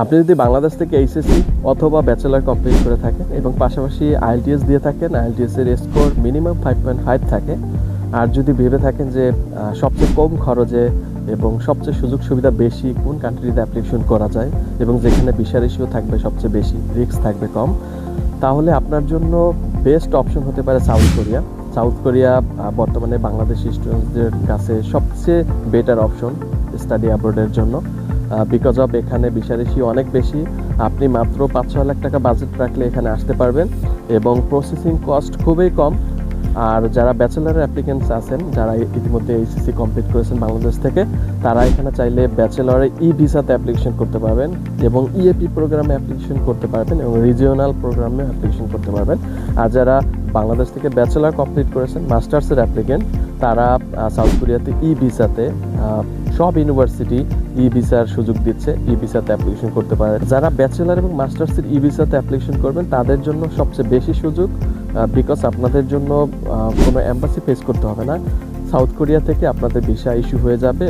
আপনি যদি বাংলাদেশ থেকে এইচএসসি অথবা ব্যাচেলর কমপ্লিট করে থাকেন এবং পাশাপাশি আইএলটিএস দিয়ে থাকেন, আইএলটিএস এর স্কোর মিনিমাম 5.5 থাকে, আর যদি ভেবে থাকেন যে সবচেয়ে কম খরচে এবং সবচেয়ে সুযোগ সুবিধা বেশি কোন কান্ট্রিতে অ্যাপ্লিকেশন করা যায় এবং যেখানে ভিসা রেশিও থাকবে সবচেয়ে বেশি, রিস্ক থাকবে কম, তাহলে আপনার জন্য বেস্ট অপশন হতে পারে সাউথ কোরিয়া। সাউথ কোরিয়া বর্তমানে বাংলাদেশি স্টুডেন্টসদের কাছে সবচেয়ে বেটার অপশন স্টাডি অ্যাব্রোডের জন্য, বিকজ অফ এখানে ভিসা রেশিও অনেক বেশি। আপনি মাত্র 5-6 লাখ টাকা বাজেট রাখলে এখানে আসতে পারবেন এবং প্রসেসিং কস্ট খুবই কম। আর যারা ব্যাচেলার অ্যাপ্লিকেন্টস আছেন, যারা ইতিমধ্যে এইচএসসি কমপ্লিট করেছেন বাংলাদেশ থেকে, তারা এখানে চাইলে ব্যাচেলরে ই ভিসাতে অ্যাপ্লিকেশন করতে পারবেন এবং ইএপি প্রোগ্রামে অ্যাপ্লিকেশন করতে পারবেন এবং রিজিওনাল প্রোগ্রামে অ্যাপ্লিকেশন করতে পারবেন। আর যারা বাংলাদেশ থেকে ব্যাচেলার কমপ্লিট করেছেন, মাস্টার্সের অ্যাপ্লিকেন্ট, তারা সাউথ কোরিয়াতে ই ভিসাতে সব ইউনিভার্সিটি ই ভিসার সুযোগ দিচ্ছে, ই ভিসাতে অ্যাপ্লিকেশন করতে পারেন। যারা ব্যাচেলার এবং মাস্টার্সের ই ভিসাতে অ্যাপ্লিকেশন করবেন তাদের জন্য সবচেয়ে বেশি সুযোগ, বিকজ আপনাদের জন্য কোনো এম্বাসি ফেস করতে হবে না। সাউথ কোরিয়া থেকে আপনাদের ভিসা ইস্যু হয়ে যাবে।